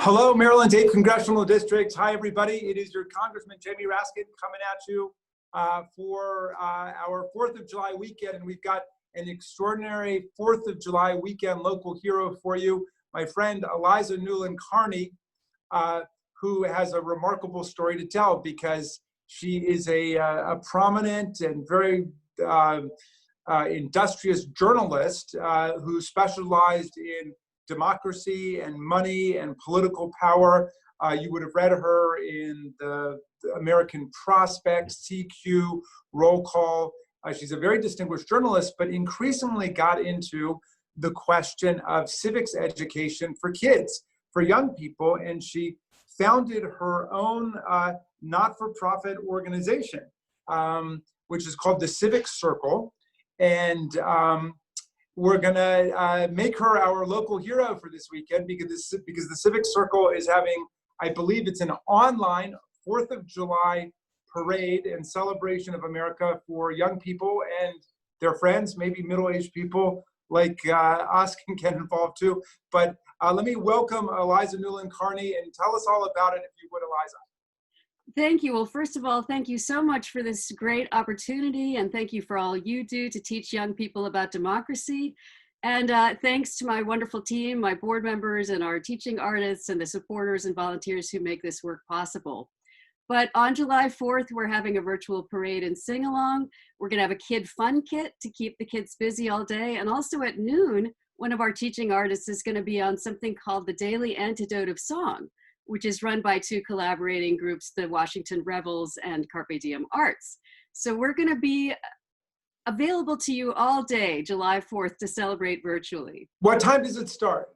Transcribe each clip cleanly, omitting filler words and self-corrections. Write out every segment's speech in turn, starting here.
Hello, Maryland's 8th Congressional District. Hi, everybody. It is your Congressman, Jamie Raskin, coming at you for our 4th of July weekend. And we've got an extraordinary 4th of July weekend local hero for you, my friend, Eliza Newlin Carney, who has a remarkable story to tell because she is a prominent and very industrious journalist who specialized in democracy and money and political power. You would have read her in the American Prospect, CQ, Roll Call. She's a very distinguished journalist, but increasingly got into the question of civics education for kids, for young people, and she founded her own not-for-profit organization, which is called the Civic Circle. And we're gonna make her our local hero for this weekend because the Civic Circle is having, I believe it's an online 4th of July parade and celebration of America for young people and their friends, maybe middle-aged people like us can get involved too. But let me welcome Eliza Newlin Carney and tell us all about it if you would, Eliza. Thank you. Well, first of all, thank you so much for this great opportunity, and thank you for all you do to teach young people about democracy. And thanks to my wonderful team, my board members, and our teaching artists, and the supporters and volunteers who make this work possible. But on July 4th, we're having a virtual parade and sing-along. We're going to have a kid fun kit to keep the kids busy all day. And also at noon, one of our teaching artists is going to be on something called the Daily Antidote of Song, which is run by two collaborating groups, the Washington Rebels and Carpe Diem Arts. So we're gonna be available to you all day, July 4th, to celebrate virtually. What time does it start?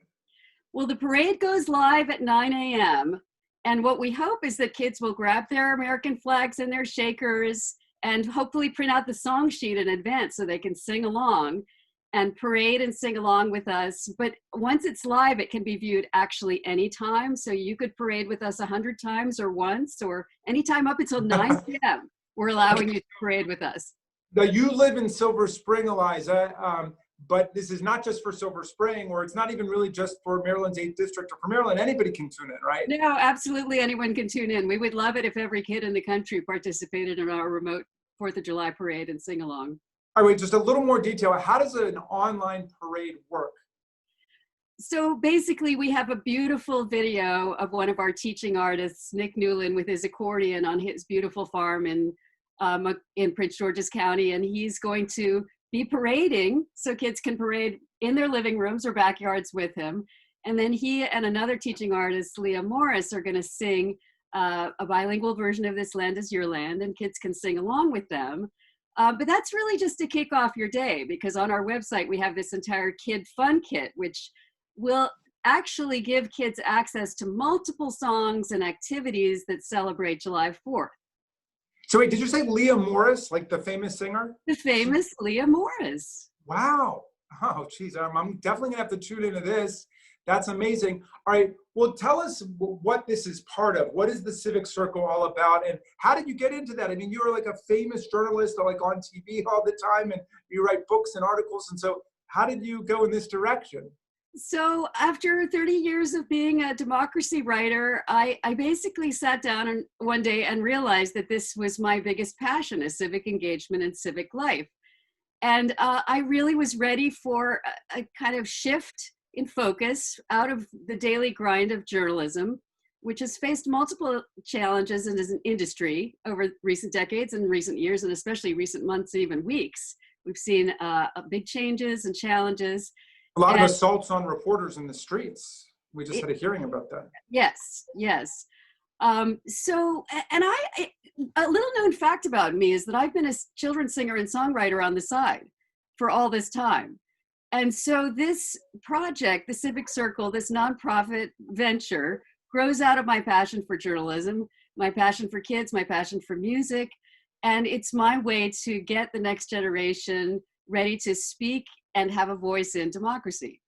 Well, the parade goes live at 9 a.m. And what we hope is that kids will grab their American flags and their shakers and hopefully print out the song sheet in advance so they can sing along and parade and sing along with us. But once it's live, it can be viewed actually anytime. So you could parade with us 100 times or once or anytime up until 9 p.m. We're allowing you to parade with us. Now, you live in Silver Spring, Eliza, but this is not just for Silver Spring, or it's not even really just for Maryland's 8th District or for Maryland. Anybody can tune in, right? No, absolutely anyone can tune in. We would love it if every kid in the country participated in our remote 4th of July parade and sing along. All right, just a little more detail. How does an online parade work? So basically, we have a beautiful video of one of our teaching artists, Nick Newlin, with his accordion on his beautiful farm in Prince George's County, and he's going to be parading so kids can parade in their living rooms or backyards with him. And then he and another teaching artist, Leah Morris, are going to sing a bilingual version of This Land Is Your Land, and kids can sing along with them. But that's really just to kick off your day, because on our website, we have this entire kid fun kit, which will actually give kids access to multiple songs and activities that celebrate July 4th. So wait, did you say Leah Morris, like the famous singer? The famous Leah Morris. Wow. Oh, geez, I'm definitely gonna have to tune into this. That's amazing. All right, well, tell us what this is part of. What is the Civic Circle all about, and how did you get into that? I mean, you were like a famous journalist, like on TV all the time, and you write books and articles, and so how did you go in this direction? So after 30 years of being a democracy writer, I basically sat down one day and realized that this was my biggest passion, is civic engagement and civic life. And I really was ready for a kind of shift in focus out of the daily grind of journalism, which has faced multiple challenges as an industry over recent decades and recent years, and especially recent months, even weeks. We've seen big changes and challenges. A lot of assaults on reporters in the streets. We just had a hearing about that. Yes, yes. A little known fact about me is that I've been a children's singer and songwriter on the side for all this time. And so this project, the Civic Circle, this nonprofit venture, grows out of my passion for journalism, my passion for kids, my passion for music, and it's my way to get the next generation ready to speak and have a voice in democracy.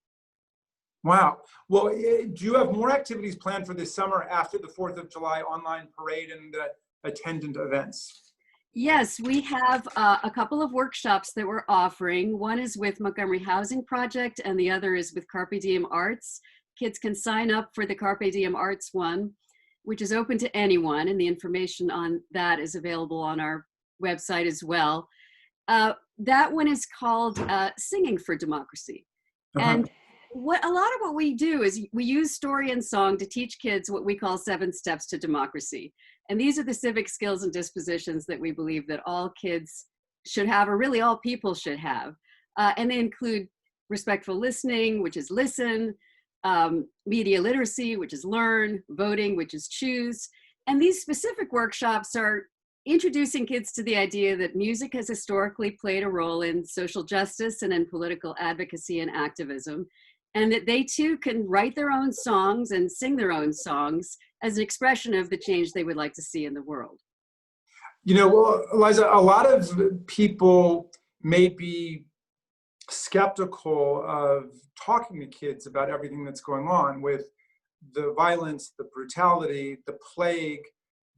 Wow. Well, do you have more activities planned for this summer after the 4th of July online parade and the attendant events? Yes, we have a couple of workshops that we're offering. One is with Montgomery Housing Project and the other is with Carpe Diem Arts. kids can sign up for the Carpe Diem Arts one, which is open to anyone, and the information on that is available on our website as well. That one is called Singing for Democracy. And a lot of what we do is we use story and song to teach kids what we call 7 steps to democracy. And these are the civic skills and dispositions that we believe that all kids should have, or really all people should have. And they include respectful listening, which is listen, media literacy, which is learn, voting, which is choose. And these specific workshops are introducing kids to the idea that music has historically played a role in social justice and in political advocacy and activism, and that they too can write their own songs and sing their own songs as an expression of the change they would like to see in the world. You know, Eliza, a lot of people may be skeptical of talking to kids about everything that's going on with the violence, the brutality, the plague.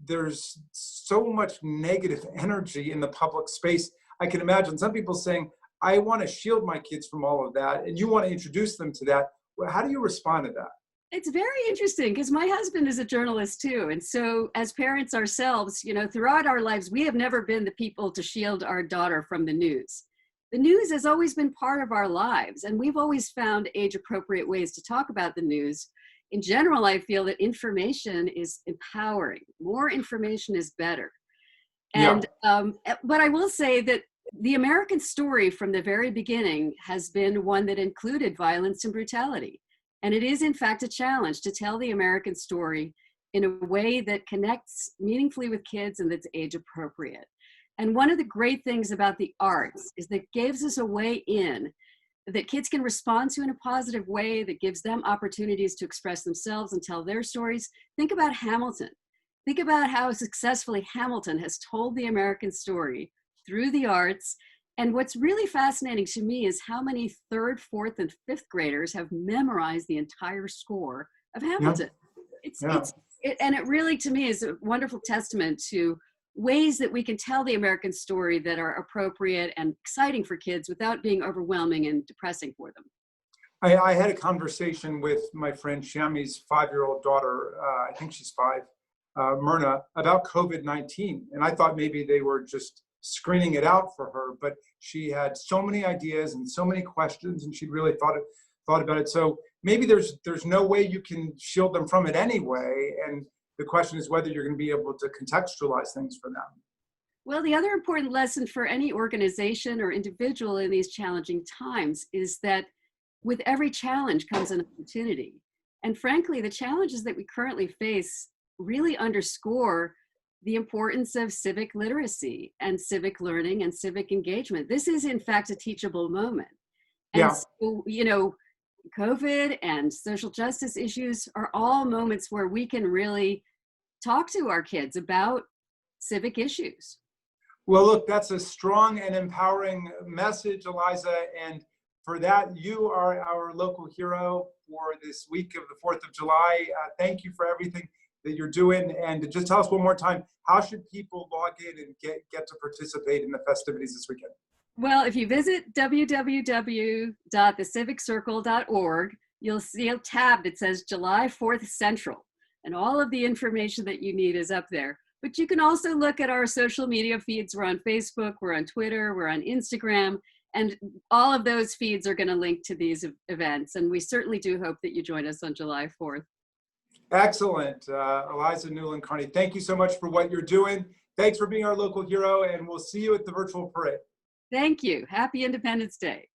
There's so much negative energy in the public space. I can imagine some people saying, I want to shield my kids from all of that, and you want to introduce them to that. How do you respond to that? It's very interesting because my husband is a journalist too. And so as parents ourselves, you know, throughout our lives, we have never been the people to shield our daughter from the news. The news has always been part of our lives, and we've always found age-appropriate ways to talk about the news. In general, I feel that information is empowering. More information is better. And, but I will say that the American story from the very beginning has been one that included violence and brutality. And it is, in fact, a challenge to tell the American story in a way that connects meaningfully with kids and that's age appropriate. And one of the great things about the arts is that it gives us a way in that kids can respond to in a positive way, that gives them opportunities to express themselves and tell their stories. Think about Hamilton. Think about how successfully Hamilton has told the American story through the arts. And what's really fascinating to me is how many 3rd, 4th, and 5th graders have memorized the entire score of Hamilton. And it really, to me, is a wonderful testament to ways that we can tell the American story that are appropriate and exciting for kids without being overwhelming and depressing for them. I had a conversation with my friend Shami's 5-year-old daughter, I think she's 5, Myrna, about COVID-19. And I thought maybe they were just screening it out for her, but she had so many ideas and so many questions, and she really thought about it. So maybe there's no way you can shield them from it anyway. And the question is whether you're going to be able to contextualize things for them. Well, the other important lesson for any organization or individual in these challenging times is that with every challenge comes an opportunity. And frankly, the challenges that we currently face really underscore the importance of civic literacy and civic learning and civic engagement. This is, in fact, a teachable moment. And so, you know, COVID and social justice issues are all moments where we can really talk to our kids about civic issues. Well, look, that's a strong and empowering message, Eliza. And for that, you are our local hero for this week of the 4th of July. Thank you for everything that you're doing. And just tell us one more time, how should people log in and get to participate in the festivities this weekend? Well, if you visit www.theciviccircle.org, you'll see a tab that says July 4th Central, and all of the information that you need is up there. But you can also look at our social media feeds. We're on Facebook, we're on Twitter, we're on Instagram, and all of those feeds are going to link to these events. And we certainly do hope that you join us on July 4th. Excellent. Eliza Newlin Carney, thank you so much for what you're doing. Thanks for being our local hero, and we'll see you at the virtual parade. Thank you. Happy Independence Day.